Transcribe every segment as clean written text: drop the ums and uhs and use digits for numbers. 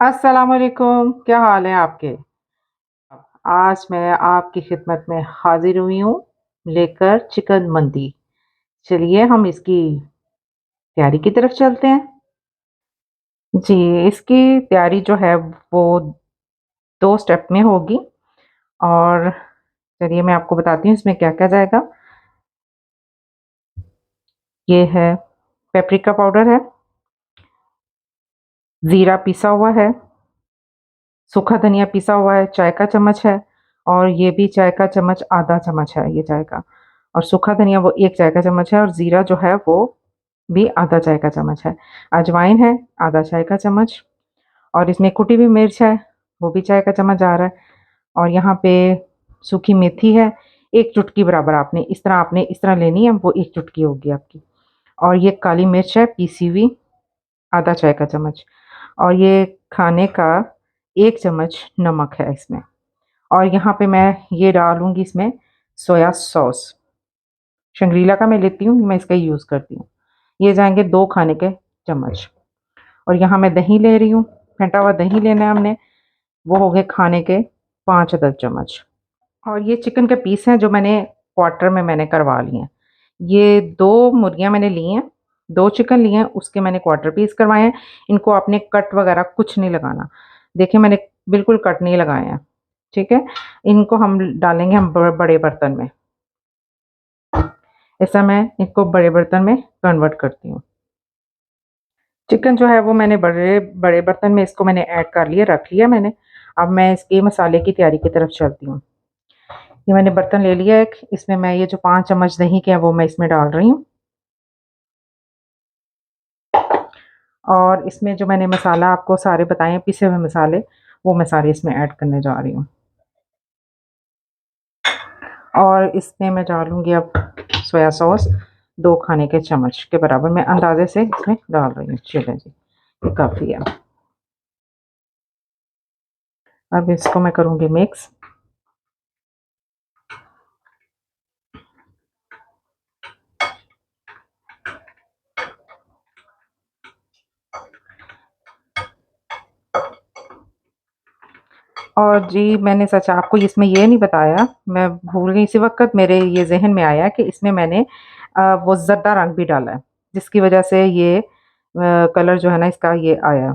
अस्सलाम वालेकुम, क्या हाल है आपके? आज मैं आपकी खिदमत में हाज़िर हुई हूँ लेकर चिकन मंदी। चलिए हम इसकी तैयारी की तरफ चलते हैं। जी, इसकी तैयारी जो है वो 2 स्टेप में होगी और चलिए मैं आपको बताती हूँ इसमें क्या-क्या जाएगा। ये है पेपरिका पाउडर है, ज़ीरा पिसा हुआ है, सूखा धनिया पिसा हुआ है, चाय का चम्मच है और ये भी चाय का चम्मच आधा चम्मच है ये चाय का। और सूखा धनिया वो 1 चाय का चम्मच है और ज़ीरा जो है वो भी आधा चाय का चम्मच है। अजवाइन है आधा चाय का चम्मच और इसमें कुटी हुई मिर्च है, वो भी चाय का चम्मच जा रहा है और यहाँ पे सूखी मेथी है, 1 चुटकी बराबर आपने इस तरह लेनी है, वो 1 चुटकी होगी आपकी। और ये काली मिर्च है पीसी हुई, आधा चाय का चम्मच और ये खाने का 1 चम्मच नमक है इसमें। और यहाँ पे मैं ये डालूँगी इसमें सोया सॉस। शंग्रीला का मैं लेती हूँ, मैं इसका ही यूज़ करती हूँ। ये जाएँगे 2 खाने के चम्मच और यहाँ मैं दही ले रही हूँ, फेंटा हुआ दही लेना है हमने, वो हो गए खाने के 5 अदद चम्मच। और ये चिकन के पीस हैं जो मैंने क्वार्टर में मैंने करवा लिए हैं। ये 2 मुर्गियाँ मैंने ली हैं, 2 चिकन लिए हैं, उसके मैंने क्वार्टर पीस करवाए हैं। इनको आपने कट वगैरह कुछ नहीं लगाना। देखिए मैंने बिल्कुल कट नहीं लगाए हैं, ठीक है? इनको हम डालेंगे हम बड़े बर्तन में। ऐसा मैं इसको बड़े बर्तन में कन्वर्ट करती हूँ। चिकन जो है वो मैंने बड़े बड़े बर्तन में इसको मैंने ऐड कर लिया, रख लिया मैंने। अब मैं इसके मसाले की तैयारी की तरफ चलती हूँ। ये मैंने बर्तन ले लिया एक, इसमें मैं ये जो 5 चम्मच दही के हैं वो मैं इसमें डाल रही हूँ। और इसमें जो मैंने मसाला आपको सारे बताए हैं पिसे हुए मसाले, वो मैं सारे इसमें ऐड करने जा रही हूँ। और इसमें मैं डालूँगी अब सोया सॉस 2 खाने के चम्मच के बराबर मैं अंदाज़े से इसमें डाल रही हूँ। चलिए जी, ये काफ़ी है। अब इसको मैं करूँगी मिक्स। और जी मैंने सच आपको इसमें ये नहीं बताया, मैं भूल गई इसी वक़्त मेरे ये ज़हन में आया कि इसमें मैंने वो ज़र्दा रंग भी डाला है, जिसकी वज़ह से ये कलर जो है ना इसका ये आया।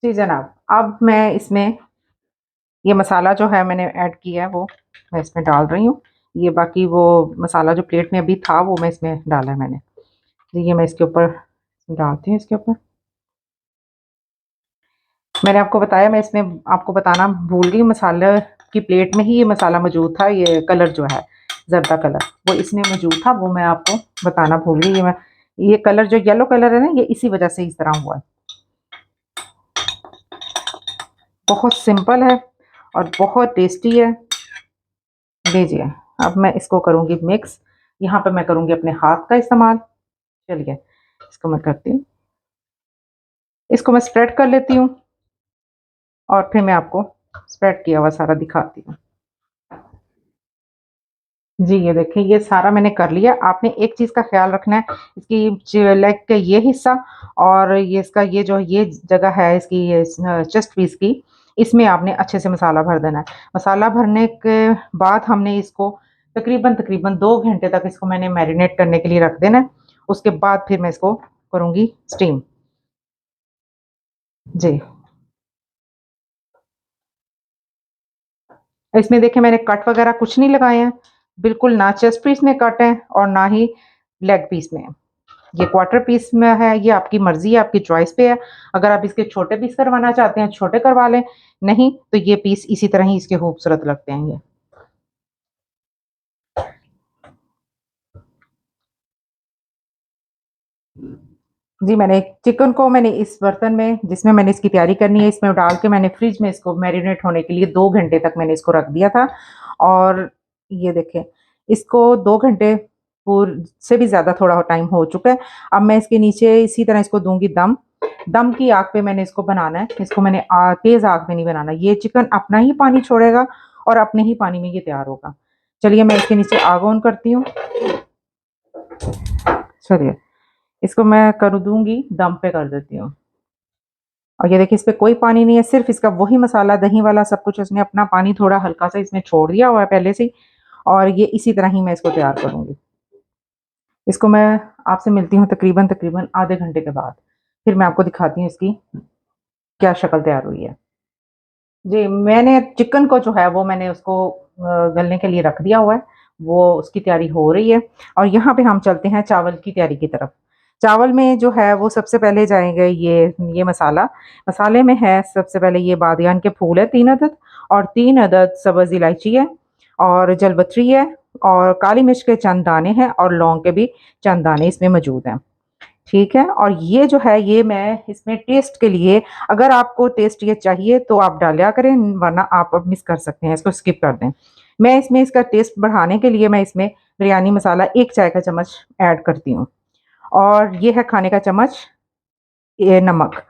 जी जनाब, अब मैं इसमें ये मसाला जो है मैंने ऐड किया है वो मैं इसमें डाल रही हूँ। ये बाकी वो मसाला जो प्लेट में अभी था वो मैं इसमें डाला है मैंने। जी ये मैं इसके ऊपर डालती हूँ इसके ऊपर। मैंने आपको बताया मैं इसमें आपको बताना भूल गई मसाले की प्लेट में ही ये मसाला मौजूद था, ये कलर जो है ज़र्दा कलर वो इसमें मौजूद था, वो मैं आपको बताना भूल गई। ये कलर जो येलो कलर है ना ये इसी वजह से इस तरह हुआ है। बहुत सिंपल है और बहुत टेस्टी है। लीजिए अब मैं इसको करूँगी मिक्स। यहाँ पे मैं करूँगी अपने हाथ का इस्तेमाल। चलिए इसको मैं करती हूँ, इसको मैं स्प्रेड कर लेती हूँ और फिर मैं आपको स्प्रेड किया हुआ सारा दिखाती हूँ। जी ये देखिए ये सारा मैंने कर लिया। आपने एक चीज़ का ख़्याल रखना है, इसकी लेग का ये हिस्सा और ये इसका ये जो ये जगह है इसकी ये चेस्ट पीस की, इसमें आपने अच्छे से मसाला भर देना है। मसाला भरने के बाद हमने इसको तकरीबन 2 घंटे तक इसको मैंने मैरिनेट करने के लिए रख देना है। उसके बाद फिर मैं इसको करूँगी स्टीम। जी। इसमें देखिए मैंने कट वगैरह कुछ नहीं लगाए हैं, बिल्कुल ना चेस्ट पीस में कट है और ना ही लेग पीस में है। ये क्वार्टर पीस में है, ये आपकी मर्ज़ी है, आपकी चॉइस पे है। अगर आप इसके छोटे पीस करवाना चाहते हैं, छोटे करवा लें, नहीं तो ये पीस इसी तरह ही इसके खूबसूरत लगते हैं ये। जी, मैंने चिकन को मैंने इस बर्तन में जिसमें मैंने इसकी तैयारी करनी है, इसमें डाल के मैंने फ्रिज में इसको मैरिनेट होने के लिए 2 घंटे तक मैंने इसको रख दिया था और ये देखें, इसको 2 घंटे पूर से भी ज़्यादा थोड़ा टाइम हो चुका है। अब मैं इसके नीचे इसी तरह इसको दूँगी दम। दम की आग पे मैंने इसको बनाना है, इसको मैंने तेज़ आग पे नहीं बनाना। ये चिकन अपना ही पानी छोड़ेगा और अपने ही पानी में ये तैयार होगा। चलिए मैं इसके नीचे आग ऑन करती हूँ। चलिए, इसको मैं कर दूँगी, दम पे कर देती हूँ। और ये देखिए इस पे कोई पानी नहीं है, सिर्फ इसका वही मसाला दही वाला सब कुछ उसने अपना पानी थोड़ा हल्का सा इसमें छोड़ दिया हुआ है पहले से ही। और ये इसी तरह ही मैं इसको तैयार करूँगी। इसको मैं आपसे मिलती हूँ तकरीबन तकरीबन आधे घंटे के बाद। फिर मैं आपको दिखाती हूँ इसकी क्या शक्ल तैयार हुई है। जी, मैंने चिकन को जो है वो मैंने उसको गलने के लिए रख दिया हुआ है, वो उसकी तैयारी हो रही है। और यहाँ पे हम चलते हैं चावल की तैयारी की तरफ। चावल में जो है वो सबसे पहले जाएँगे ये मसाला। मसाले में है सबसे पहले ये बादियान के फूल है 3 अदद, और 3 अदद सब्ज़ इलायची है, और जलपत्री है, और काली मिर्च के चंद दाने हैं, और लौंग के भी चंद दाने इसमें मौजूद हैं। ठीक है? और ये जो है ये मैं इसमें टेस्ट के लिए, अगर आपको टेस्ट ये चाहिए तो आप डाला करें, वरना आप अब मिस कर सकते हैं, इसको स्किप कर दें। मैं इसमें इसका टेस्ट बढ़ाने के लिए मैं इसमें बिरयानी मसाला 1 चाय का चम्मच ऐड करती हूँ, और ये है खाने का चम्मच ये नमक।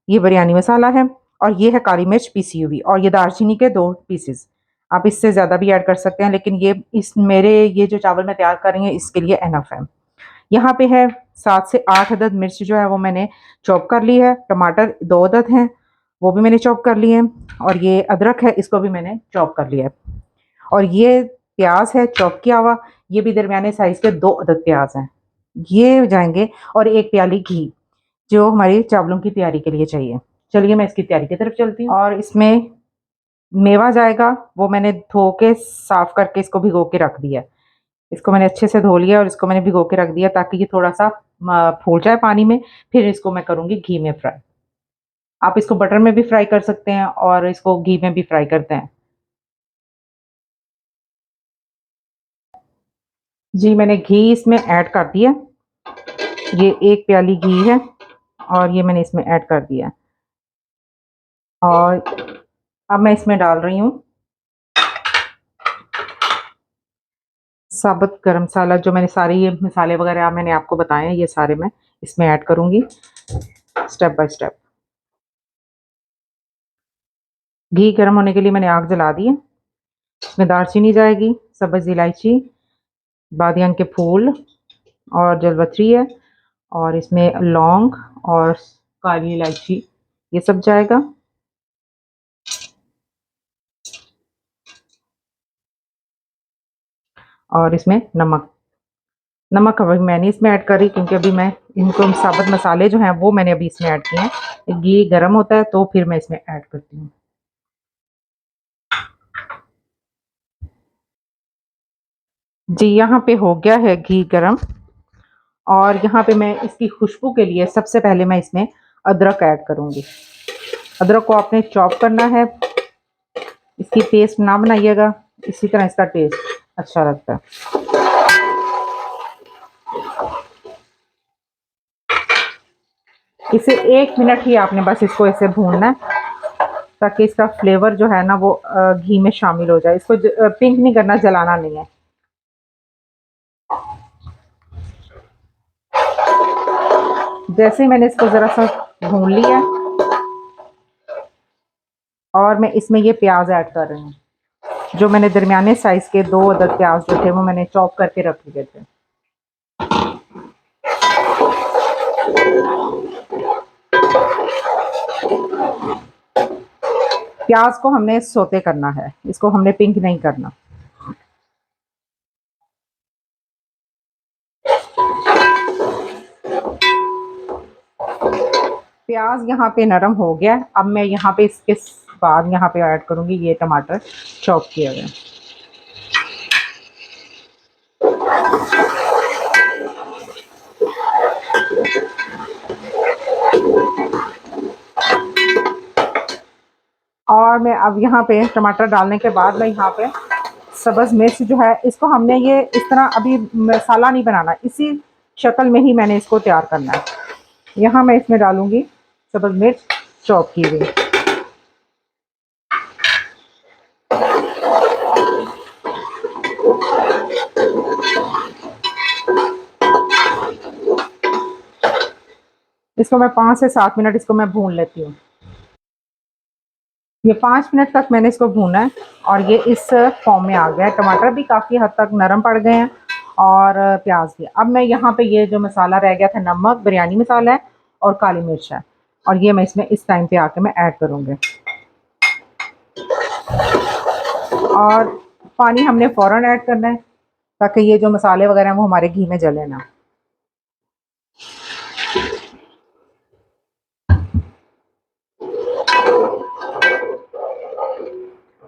ये बिरयानी मसाला है, और ये है काली मिर्च पीसी हुई, और ये दालचीनी के 2 पीसेस। आप इससे ज़्यादा भी ऐड कर सकते हैं, लेकिन ये इस मेरे ये जो चावल मैं तैयार कर रही हूँ इसके लिए इनफ है। यहाँ पे है 7 से 8 अदद मिर्च जो है वो मैंने चॉप कर ली है। टमाटर 2 अदद हैं, वो भी मैंने चॉप कर लिए हैं, और ये अदरक है इसको भी मैंने चॉप कर लिया है। और ये प्याज है चॉप किया हुआ, ये भी दरमियाने साइज़ के 2 अदद प्याज हैं। ये जाएँगे, और 1 प्याली घी जो हमारी चावलों की तैयारी के लिए चाहिए। चलिए मैं इसकी तैयारी की तरफ चलती हूँ। और इसमें मेवा जाएगा, वो मैंने धो के साफ़ करके इसको भिगो के रख दिया है। इसको मैंने अच्छे से धो लिया और इसको मैंने भिगो के रख दिया ताकि ये थोड़ा-सा फूल जाए पानी में, फिर इसको मैं करूँगी घी में फ्राई। आप इसको बटर में भी फ्राई कर सकते हैं और इसको घी में भी फ्राई करते हैं। जी, मैंने घी इसमें ऐड कर दिया। ये 1 प्याली घी है, और ये मैंने इसमें ऐड कर दिया। और अब मैं इसमें डाल रही हूँ साबुत गरम मसाला, जो मैंने सारे ये मसाले वगैरह मैंने आपको बताए हैं, ये सारे मैं इसमें ऐड करूँगी स्टेप बाय स्टेप। घी गर्म होने के लिए मैंने आग जला दी है। इसमें दालचीनी जाएगी, सब्ज़ इलायची, बादियान के फूल, और जलपत्री है, और इसमें लौंग और काली इलायची, ये सब जाएगा। और इसमें नमक। नमक अभी मैं नहीं इसमें ऐड कर रही, क्योंकि अभी मैं इनको साबुत मसाले जो हैं वो मैंने अभी इसमें ऐड किए हैं। घी गर्म होता है तो फिर मैं इसमें ऐड करती हूँ। जी, यहाँ पे हो गया है घी गरम, और यहाँ पे मैं इसकी खुशबू के लिए सबसे पहले मैं इसमें अदरक ऐड करूँगी। अदरक को आपने चॉप करना है, इसकी पेस्ट ना बनाइएगा, इसी तरह इसका टेस्ट अच्छा लगता है। इसे 1 मिनट ही आपने बस इसको ऐसे भूनना है, ताकि इसका फ्लेवर जो है ना वो घी में शामिल हो जाए। इसको पिंक नहीं करना, जलाना नहीं है। जैसे ही मैंने इसको ज़रा सा भून लिया, और मैं इसमें ये प्याज ऐड कर रही हूँ, जो मैंने दरमियाने साइज़ के 2 अदद प्याज जो थे वो मैंने चॉप करके रख लिए थे। प्याज को हमने सोते करना है, इसको हमने पिंक नहीं करना। प्याज यहाँ पे नरम हो गया। अब मैं यहाँ पे इसके बाद यहाँ पे ऐड करूँगी ये टमाटर चॉप किए हुए। और मैं अब यहाँ पे टमाटर डालने के बाद मैं यहाँ पे सब्ज़ मिर्च जो है, इसको हमने ये इस तरह अभी मसाला नहीं बनाना, इसी शक्ल में ही मैंने इसको तैयार करना है। यहाँ मैं इसमें डालूँगी सब्ज़ मिर्च चॉप की हुई। इसको मैं 5 से 7 मिनट इसको मैं भून लेती हूँ। ये 5 मिनट तक मैंने इसको भूना है, और ये इस फॉर्म में आ गया है। टमाटर भी काफ़ी हद तक नरम पड़ गए हैं, और प्याज भी। अब मैं यहाँ पे ये जो मसाला रह गया था, नमक, बिरयानी मसाला है और काली मिर्च है, और ये मैं इसमें इस टाइम पे आके मैं ऐड करूँगी। और पानी हमने फ़ौरन ऐड करना है ताकि ये जो मसाले वगैरह हैं वो हमारे घी में जले ना।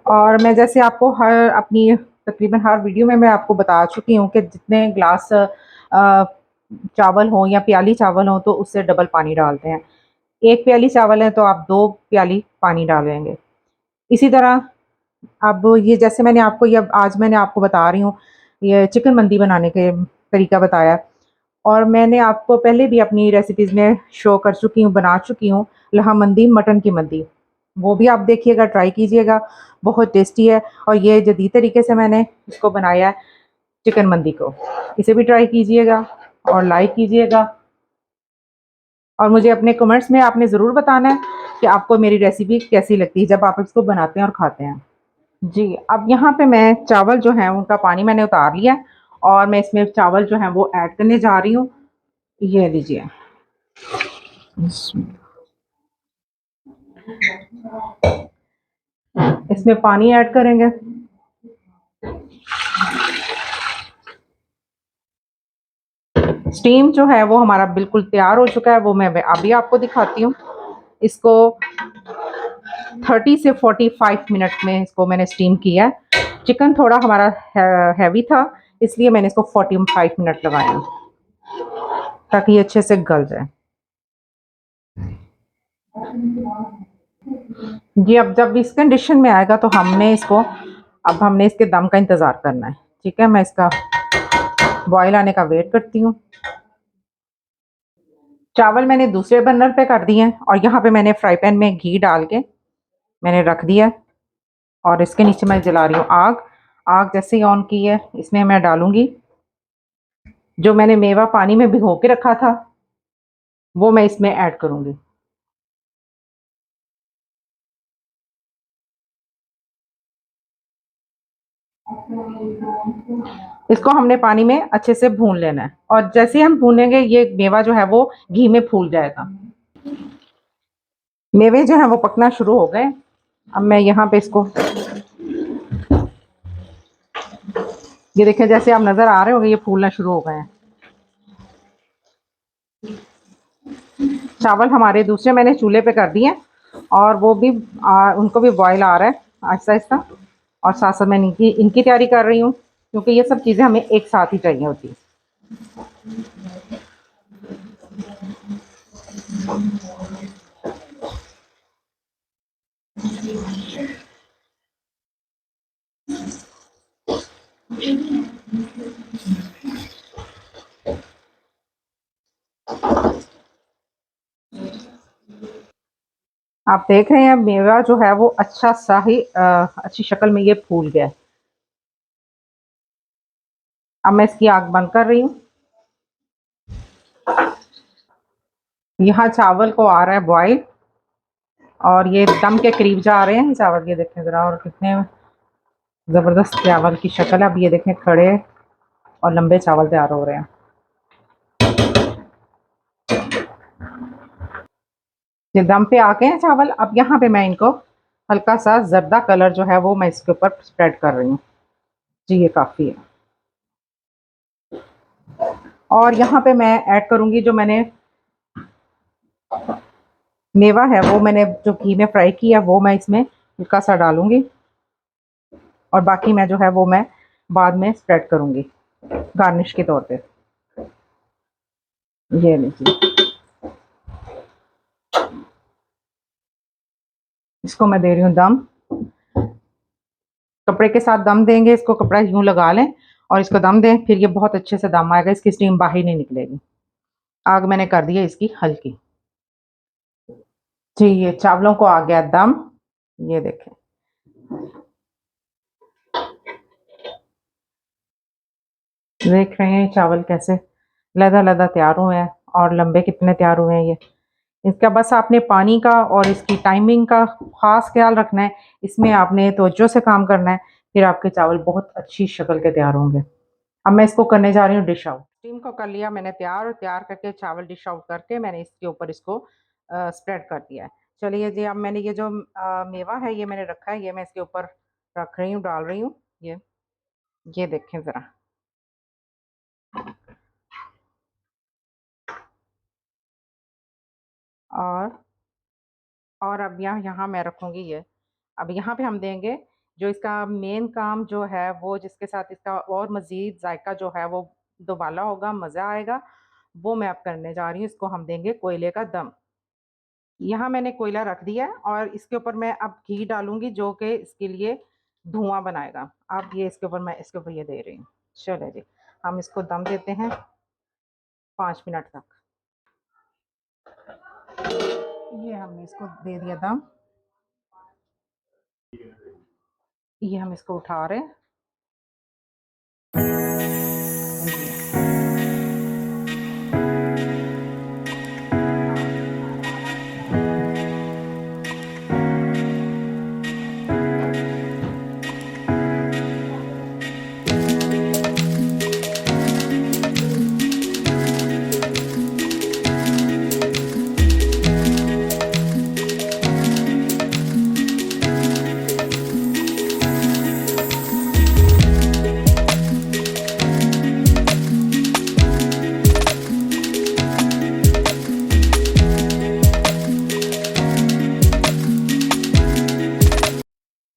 और मैं जैसे आपको हर अपनी तकरीबन हर वीडियो में मैं आपको बता चुकी हूँ कि जितने ग्लास चावल हों या प्याली चावल हों तो उससे डबल पानी डालते हैं। 1 प्याली चावल है तो आप 2 प्याली पानी डालेंगे। इसी तरह अब ये जैसे मैंने आपको ये आज मैंने आपको बता रही हूँ, ये चिकन मंदी बनाने के तरीका बताया और मैंने आपको पहले भी अपनी रेसिपीज़ में शो कर चुकी हूँ, बना चुकी हूँ लहा मंदी, मटन की मंदी। वो भी आप देखिएगा, ट्राई कीजिएगा, बहुत टेस्टी है और ये जदीद तरीके से मैंने इसको बनाया है चिकन मंदी को। इसे भी ट्राई कीजिएगा और लाइक कीजिएगा और मुझे अपने कमेंट्स में आपने ज़रूर बताना है कि आपको मेरी रेसिपी कैसी लगती है जब आप इसको बनाते हैं और खाते हैं। जी, अब यहाँ पे मैं चावल जो हैं उनका पानी मैंने उतार लिया है और मैं इसमें चावल जो हैं वो ऐड करने जा रही हूँ। ये लीजिए। इसमें पानी ऐड करेंगे। स्टीम जो है वो हमारा बिल्कुल तैयार हो चुका है, वो मैं अभी आपको दिखाती हूँ। इसको 30 से 45 मिनट में इसको मैंने स्टीम किया है। चिकन थोड़ा हमारा हैवी था, इसलिए मैंने इसको 45 मिनट लगाया ताकि ये अच्छे से गल जाए। जी, अब जब इस कंडीशन में आएगा तो हमने इसके दम का इंतज़ार करना है। ठीक है, मैं इसका बॉयल आने का वेट करती हूँ। चावल मैंने दूसरे बर्नर पे कर दिए हैं और यहाँ पे मैंने फ्राई पैन में घी डाल के मैंने रख दिया और इसके नीचे मैं जला रही हूँ आग। आग जैसे ही ऑन की है, इसमें मैं डालूंगी जो मैंने मेवा पानी में भिगो के रखा था, वो मैं इसमें ऐड करूंगी। इसको हमने पानी में अच्छे से भून लेना है और जैसे ही हम भूनेंगे ये मेवा जो है वो घी में फूल जाएगा। मेवे जो है वो पकना शुरू हो गए। अब मैं यहाँ पे इसको, ये देखें जैसे आप नज़र आ रहे होंगे ये फूलना शुरू हो गए हैं। चावल हमारे दूसरे मैंने चूल्हे पे कर दिए और वो भी उनको भी बॉयल आ रहा है आहिस्ता आहिस्ता और साथ साथ मैं इनकी इनकी तैयारी कर रही हूँ क्योंकि ये सब चीज़ें हमें एक साथ ही चाहिए होती है। आप देख रहे हैं मेवा जो है वो अच्छा सा ही अच्छी शक्ल में ये फूल गया है। अब मैं इसकी आग बंद कर रही हूँ। यहाँ चावल को आ रहा है बॉयल और ये दम के करीब जा रहे हैं चावल, ये देखें ज़रा और कितने ज़बरदस्त चावल की शक्ल है। अब ये देखें खड़े और लंबे चावल तैयार हो रहे हैं। ये दम पे आ गए हैं चावल। अब यहाँ पे मैं इनको हल्का सा जर्दा कलर जो है वो मैं इसके ऊपर स्प्रेड कर रही हूँ। जी, ये काफ़ी है। और यहाँ पे मैं ऐड करूँगी जो मैंने मेवा है वो मैंने जो घी में फ्राई किया वो मैं इसमें हल्का सा डालूंगी और बाकी मैं जो है वो मैं बाद में स्प्रेड करूँगी गार्निश के तौर पे। ये लीजिए, इसको मैं दे रही हूँ दम। कपड़े के साथ दम देंगे, इसको कपड़ा यूं लगा लें और इसको दम दें, फिर ये बहुत अच्छे से दम आएगा, इसकी स्टीम बाहर नहीं निकलेगी। आग मैंने कर दी है इसकी हल्की। जी, ये चावलों को आ गया दम। ये देखें, देख रहे हैं चावल कैसे लदा लदा तैयार हुए हैं और लंबे कितने तैयार हुए हैं ये। इसका बस आपने पानी का और इसकी टाइमिंग का खास ख्याल रखना है। इसमें आपने तवज्जो से काम करना है, फिर आपके चावल बहुत अच्छी शक्ल के तैयार होंगे। अब मैं इसको करने जा रही हूँ डिश आउट। स्टीम को कर लिया मैंने तैयार, और तैयार करके चावल डिश आउट करके मैंने इसके ऊपर इसको स्प्रेड कर दिया है। चलिए जी, अब मैंने ये जो मेवा है ये मैंने रखा है, ये मैं इसके ऊपर रख रही हूँ, डाल रही हूँ। ये देखें ज़रा। और अब यहाँ यहाँ मैं रखूँगी ये। अब यहाँ पे हम देंगे जो इसका मेन काम जो है, वो जिसके साथ इसका और मज़ीद जायका जो है वो दुबाला होगा, मज़ा आएगा, वो मैं अब करने जा रही हूँ। इसको हम देंगे कोयले का दम। यहाँ मैंने कोयला रख दिया है और इसके ऊपर मैं अब घी डालूँगी जो कि इसके लिए धुआँ बनाएगा। अब ये इसके ऊपर ये दे रही हूँ। चलो जी, हम इसको दम देते हैं 5 मिनट तक। ये हमने इसको दे दिया दम। ये हम इसको उठा रहे हैं।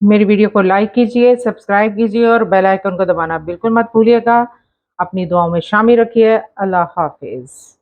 मेरी वीडियो को लाइक कीजिए, सब्सक्राइब कीजिए और बेल आइकन को दबाना बिल्कुल मत भूलिएगा। अपनी दुआओं में शामिल रखिए। अल्लाह हाफ़िज़।